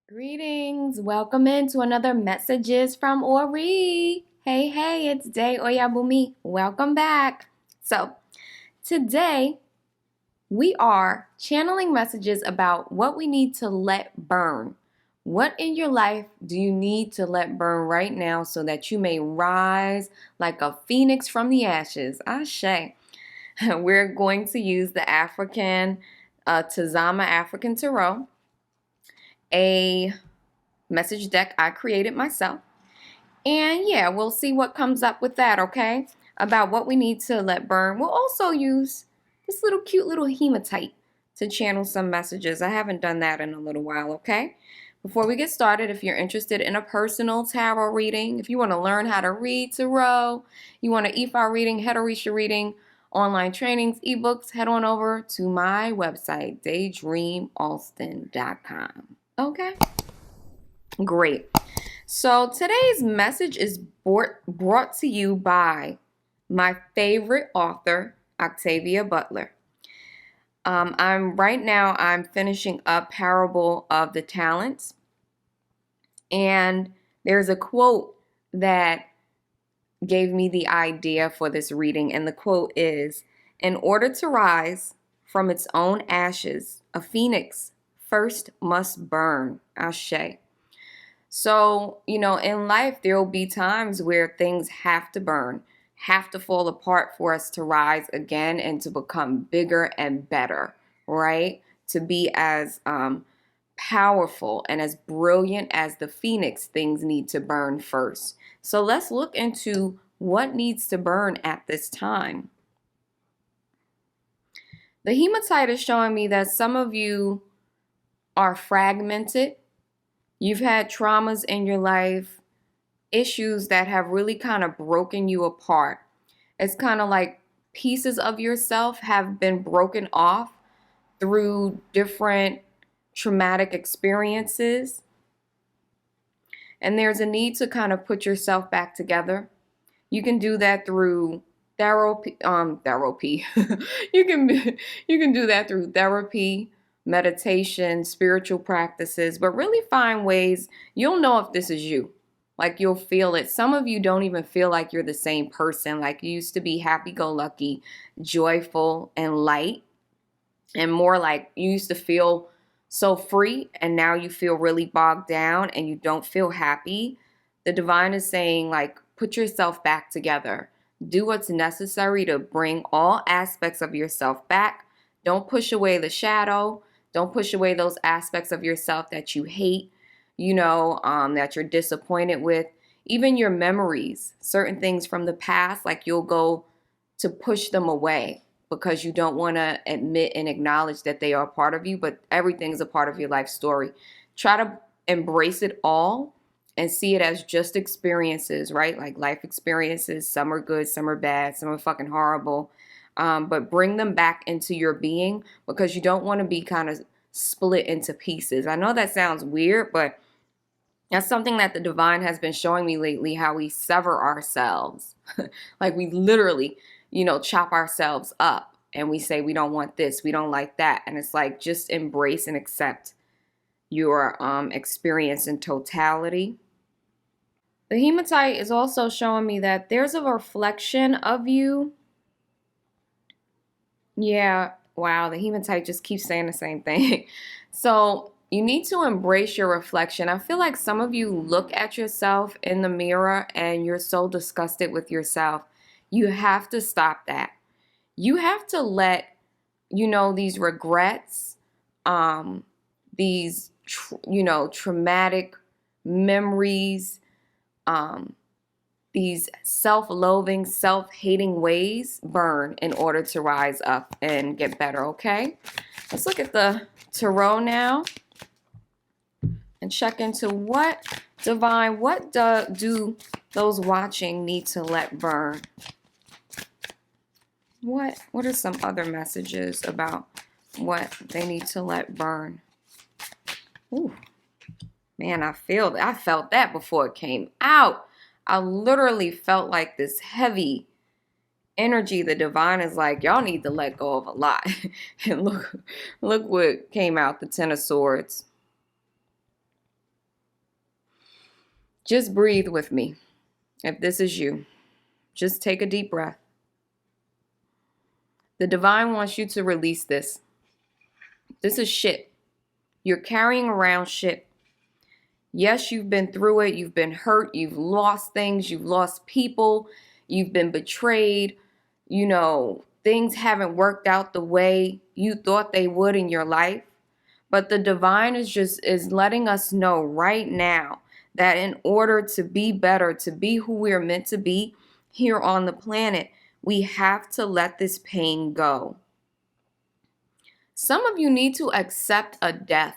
Greetings. Welcome into another Messages from Ori. Hey, it's day-oyabunmi. Welcome back. So, today we are channeling messages about what we need to let burn. What in your life do you need to let burn right now so that you may rise like a phoenix from the ashes? Ashe. We're going to use the African Tazama African Tarot, a message deck I created myself. And yeah, we'll see what comes up with that, okay? About what we need to let burn. We'll also use this little cute little hematite to channel some messages. I haven't done that in a little while, okay? Before we get started, if you're interested in a personal tarot reading, if you want to learn how to read tarot, you want an Ifa reading, Ifa-Orisa reading, online trainings, ebooks, head on over to my website, daydreamalston.com. Okay? Great. So today's message is brought to you by my favorite author, Octavia Butler. I'm finishing up Parable of the Talents, and there's a quote that gave me the idea for this reading, and the quote is, "In order to rise from its own ashes, a phoenix first must burn." Ashe. So, in life, there will be times where things have to burn, have to fall apart for us to rise again and to become bigger and better, right? To be as powerful and as brilliant as the phoenix, things need to burn first. So let's look into what needs to burn at this time. The hematite is showing me that some of you are fragmented. You've had traumas in your life, issues that have really kind of broken you apart. It's kind of like pieces of yourself have been broken off through different traumatic experiences. And there's a need to kind of put yourself back together. You can do that through therapy. you can do that through therapy, meditation, spiritual practices, but really find ways you'll know if this is you. Like you'll feel it. Some of you don't even feel like you're the same person. Like you used to be happy-go-lucky, joyful, and light, and more like you used to feel so free, and now you feel really bogged down and you don't feel happy. The divine is saying, like, put yourself back together. Do what's necessary to bring all aspects of yourself back. Don't push away the shadow. Don't push away those aspects of yourself that you hate, that you're disappointed with. Even your memories, certain things from the past, like you'll go to push them away because you don't want to admit and acknowledge that they are a part of you, but everything's a part of your life story. Try to embrace it all and see it as just experiences, right? Like life experiences. Some are good, some are bad, some are fucking horrible. But bring them back into your being because you don't want to be kind of split into pieces. I know that sounds weird, but that's something that the divine has been showing me lately, how we sever ourselves. Like we literally, chop ourselves up and we say, we don't want this, we don't like that. And it's like, just embrace and accept your experience in totality. The hematite is also showing me that there's a reflection of you. Yeah, wow, the hematite just keeps saying the same thing. So you need to embrace your reflection. I feel like some of you look at yourself in the mirror and you're so disgusted with yourself. You have to stop that. You have to let, these regrets, these, traumatic memories, these self-loathing, self-hating ways burn in order to rise up and get better, okay? Let's look at the tarot now and check into what do those watching need to let burn? What are some other messages about what they need to let burn? Ooh, man, I felt that before it came out. I literally felt like this heavy energy. The divine is like, y'all need to let go of a lot. And look what came out, the Ten of Swords. Just breathe with me. If this is you, just take a deep breath. The divine wants you to release this. This is shit. You're carrying around shit. Yes, you've been through it. You've been hurt. You've lost things. You've lost people. You've been betrayed. You know, things haven't worked out the way you thought they would in your life. But the divine is letting us know right now that in order to be better, to be who we're meant to be here on the planet, we have to let this pain go. Some of you need to accept a death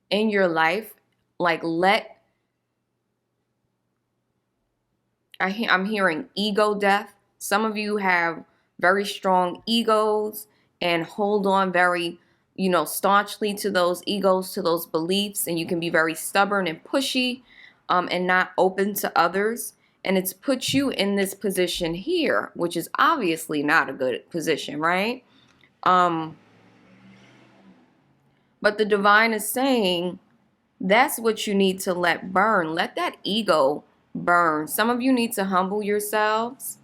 in your life. Like I'm hearing ego death. Some of you have very strong egos and hold on very, staunchly to those egos, to those beliefs, and you can be very stubborn and pushy, and not open to others. And it's put you in this position here, which is obviously not a good position, right? But the divine is saying that's what you need to let burn. Let that ego burn. Some of you need to humble yourselves.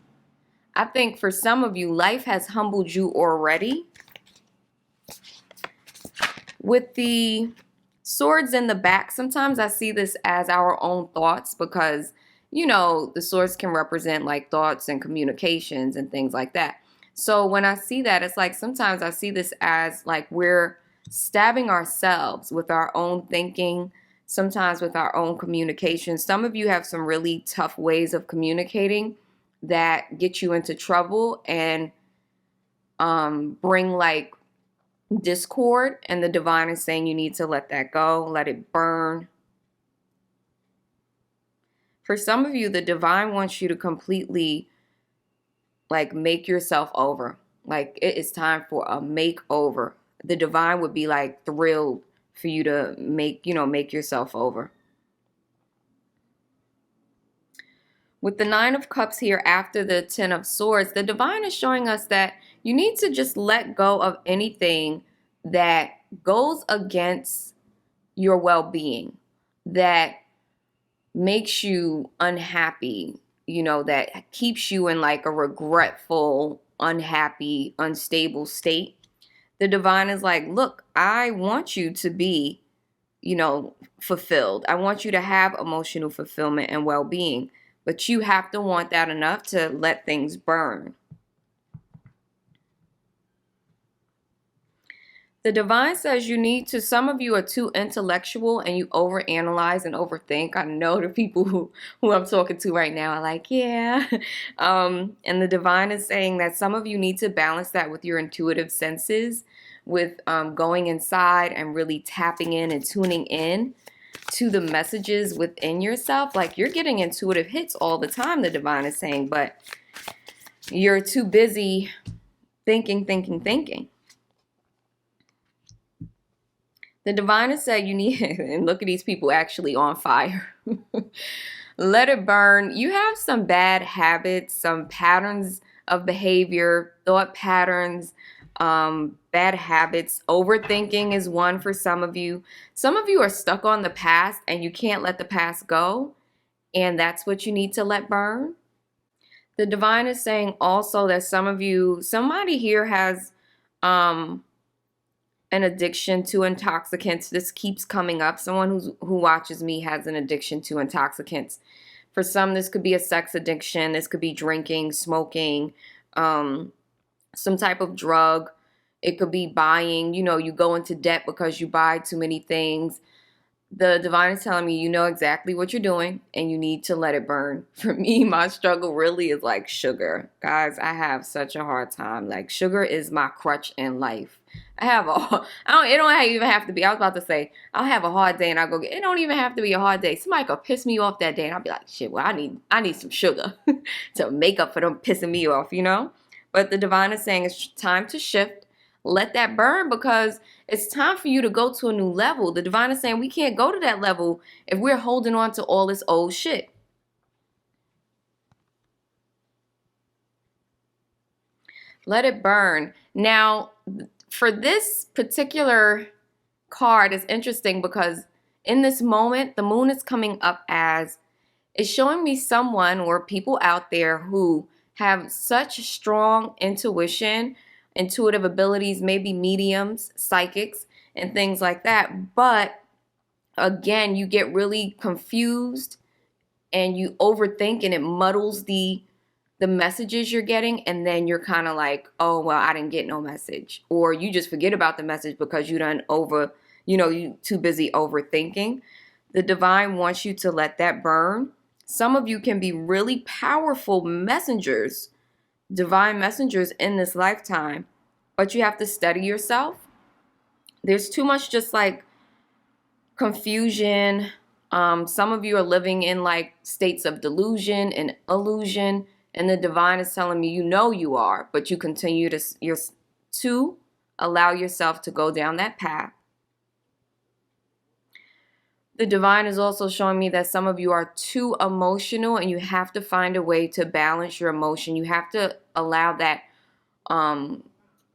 I think for some of you, life has humbled you already. With the swords in the back, sometimes I see this as our own thoughts because, the swords can represent like thoughts and communications and things like that. So when I see that, it's like sometimes I see this as like we're stabbing ourselves with our own thinking, sometimes with our own communication. Some of you have some really tough ways of communicating that get you into trouble and bring like discord, and the divine is saying you need to let that go, let it burn. For some of you, the divine wants you to completely like make yourself over. Like it is time for a makeover. The divine would be like thrilled for you to make yourself over. With the 9 of Cups here after the 10 of Swords, the divine is showing us that you need to just let go of anything that goes against your well-being, that makes you unhappy, that keeps you in like a regretful, unhappy, unstable state. The divine is like, look, I want you to be, fulfilled. I want you to have emotional fulfillment and well-being, but you have to want that enough to let things burn. The divine says you need to, some of you are too intellectual and you overanalyze and overthink. I know the people who I'm talking to right now are like, yeah. And the divine is saying that some of you need to balance that with your intuitive senses, with going inside and really tapping in and tuning in to the messages within yourself. Like you're getting intuitive hits all the time, the divine is saying, but you're too busy thinking. The divine has said you need, and look at these people actually on fire. Let it burn. You have some bad habits, some patterns of behavior, thought patterns, bad habits. Overthinking is one for some of you. Some of you are stuck on the past and you can't let the past go. And that's what you need to let burn. The divine is saying also that some of you, somebody here has, an addiction to intoxicants. This keeps coming up. Someone who watches me has an addiction to intoxicants. For some, this could be a sex addiction. This could be drinking, smoking, some type of drug. It could be buying. You go into debt because you buy too many things. The divine is telling me you know exactly what you're doing and you need to let it burn. For me, my struggle really is like sugar. Guys, I have such a hard time. Like sugar is my crutch in life. It don't even have to be. I was about to say, I'll have a hard day and I'll go get, it don't even have to be a hard day. Somebody could piss me off that day and I'll be like, shit, well, I need some sugar to make up for them pissing me off, But the divine is saying it's time to shift. Let that burn because it's time for you to go to a new level. The divine is saying we can't go to that level if we're holding on to all this old shit. Let it burn. Now, for this particular card, it's interesting because in this moment, the moon is coming up as It's showing me someone or people out there who have such strong intuition, intuitive abilities, maybe mediums, psychics, and things like that. But again, you get really confused and you overthink, and it muddles the messages you're getting, and then you're kind of like, oh well, I didn't get no message, or you just forget about the message because you too busy overthinking. The divine wants you to let that burn. Some of you can be really powerful messengers, divine messengers in this lifetime, but you have to study yourself. There's too much just like confusion. Some of you are living in like states of delusion and illusion, and the divine is telling me you are, but you continue to allow yourself to go down that path. The divine is also showing me that some of you are too emotional, and you have to find a way to balance your emotion. You have to allow that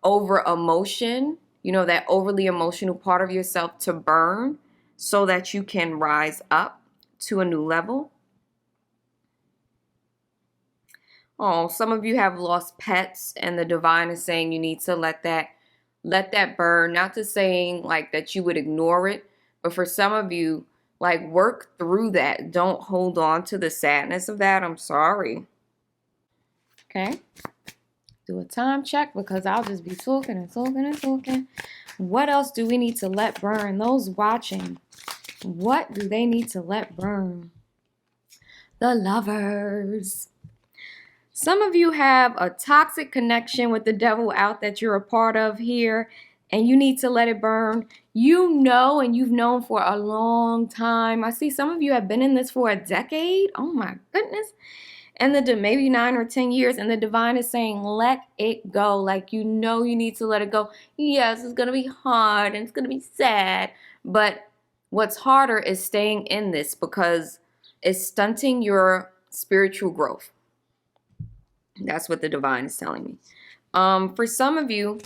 over emotion, that overly emotional part of yourself to burn, so that you can rise up to a new level. Oh, some of you have lost pets, and the divine is saying you need to let that burn. Not to saying like that you would ignore it, but for some of you, like, work through that. Don't hold on to the sadness of that. I'm sorry. Okay. Do a time check because I'll just be talking and talking and talking. What else do we need to let burn? Those watching, what do they need to let burn? The Lovers. Some of you have a toxic connection with the devil out that you're a part of here, and you need to let it burn. And you've known for a long time. I see some of you have been in this for a decade. Oh my goodness. And maybe 9 or 10 years, and the divine is saying, let it go. Like, you need to let it go. Yes, it's going to be hard and it's going to be sad. But what's harder is staying in this because it's stunting your spiritual growth. That's what the divine is telling me. For some of you,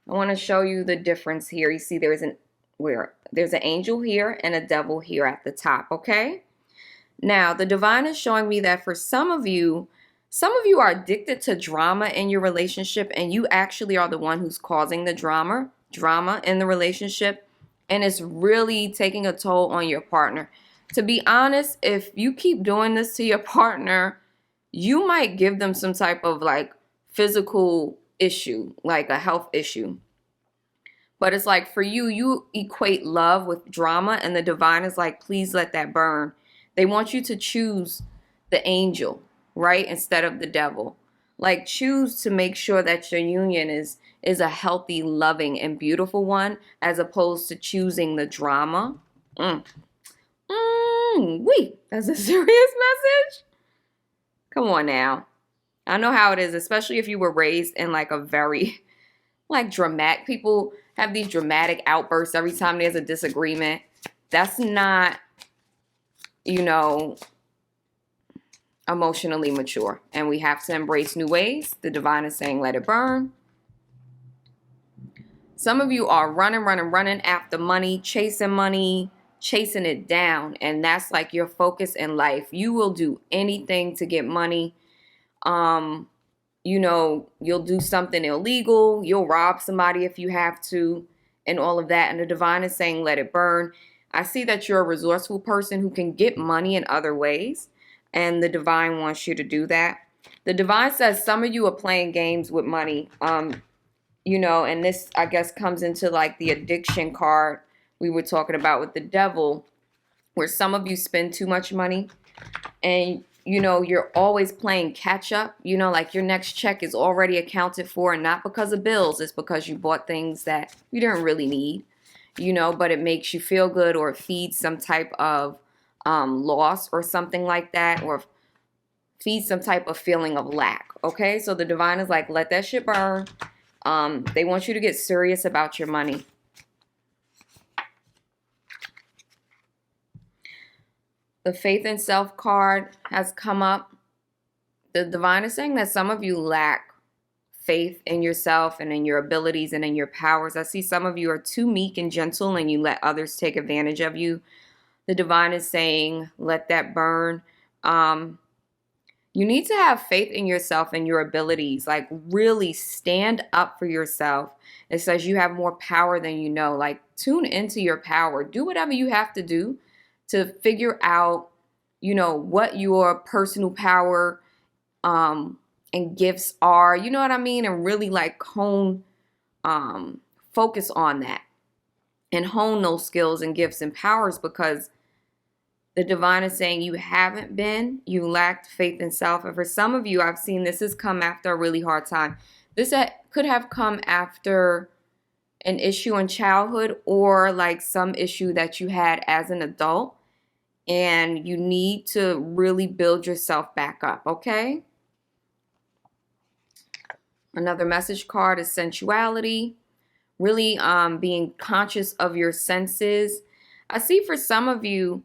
I want to show you the difference here. You see there's an angel here and a devil here at the top, okay? Now, the divine is showing me that for some of you are addicted to drama in your relationship, and you actually are the one who's causing the drama in the relationship, and it's really taking a toll on your partner. To be honest, if you keep doing this to your partner, you might give them some type of like physical issue, like a health issue. But it's like for you equate love with drama, and the divine is like, please let that burn. They want you to choose the angel, right, instead of the devil. Like, choose to make sure that your union is a healthy, loving, and beautiful one, as opposed to choosing the drama. That's a serious message. Come on now. I know how it is, especially if you were raised in like a very like dramatic. People have these dramatic outbursts every time there's a disagreement. That's not, emotionally mature, and we have to embrace new ways. The divine is saying, let it burn. Some of you are running after money, chasing it down, and that's like your focus in life. You will do anything to get money. You'll do something illegal. You'll rob somebody if you have to, and all of that. And the divine is saying, let it burn. I see that you're a resourceful person who can get money in other ways, and the divine wants you to do that. The divine says some of you are playing games with money, and this, I guess, comes into like the addiction card we were talking about with the devil, where some of you spend too much money, and you're always playing catch up. Like your next check is already accounted for, and not because of bills. It's because you bought things that you didn't really need. But it makes you feel good, or it feeds some type of loss or something like that, or feeds some type of feeling of lack. Okay, so the divine is like, let that shit burn. They want you to get serious about your money. The faith and self card has come up. The divine is saying that some of you lack faith in yourself and in your abilities and in your powers. I see some of you are too meek and gentle, and you let others take advantage of you. The divine is saying, let that burn. You need to have faith in yourself and your abilities. Like, really stand up for yourself. It says you have more power than you know. Like, tune into your power. Do whatever you have to do to figure out, what your personal power and gifts are. You know what I mean? And really like focus on that and hone those skills and gifts and powers, because the divine is saying you lacked faith in self. And for some of you, I've seen this has come after a really hard time. This could have come after an issue in childhood or like some issue that you had as an adult. And you need to really build yourself back up, okay? Another message card is sensuality. Really being conscious of your senses. I see for some of you,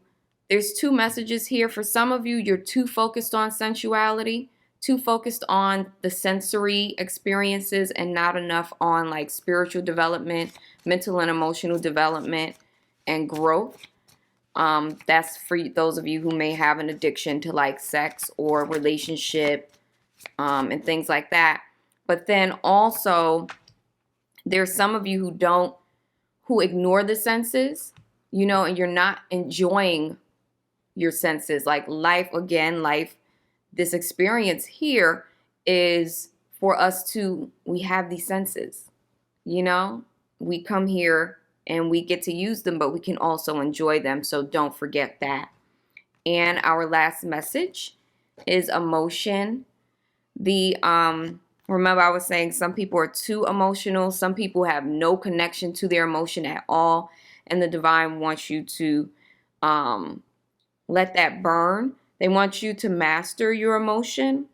there's two messages here. For some of you, you're too focused on sensuality, too focused on the sensory experiences and not enough on like spiritual development, mental and emotional development, and growth. That's for those of you who may have an addiction to like sex or relationship and things like that. But then also, there's some of you who ignore the senses, and you're not enjoying your senses. Like life, this experience here is for us we have these senses, we come here and we get to use them, but we can also enjoy them. So don't forget that. And our last message is emotion. Remember I was saying some people are too emotional. Some people have no connection to their emotion at all. And the divine wants you to let that burn. They want you to master your emotion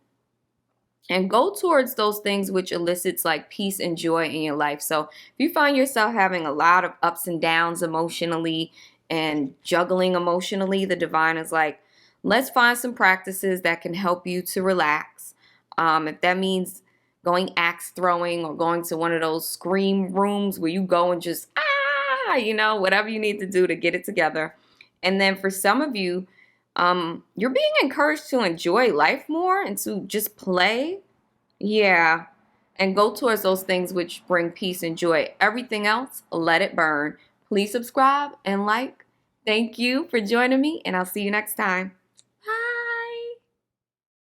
and go towards those things which elicits like peace and joy in your life. So if you find yourself having a lot of ups and downs emotionally and juggling emotionally, the divine is like, let's find some practices that can help you to relax. If that means going axe throwing or going to one of those scream rooms where you go and just, whatever you need to do to get it together. And then for some of you, you're being encouraged to enjoy life more and to just play. Yeah. And go towards those things which bring peace and joy. Everything else, let it burn. Please subscribe and like. Thank you for joining me, and I'll see you next time.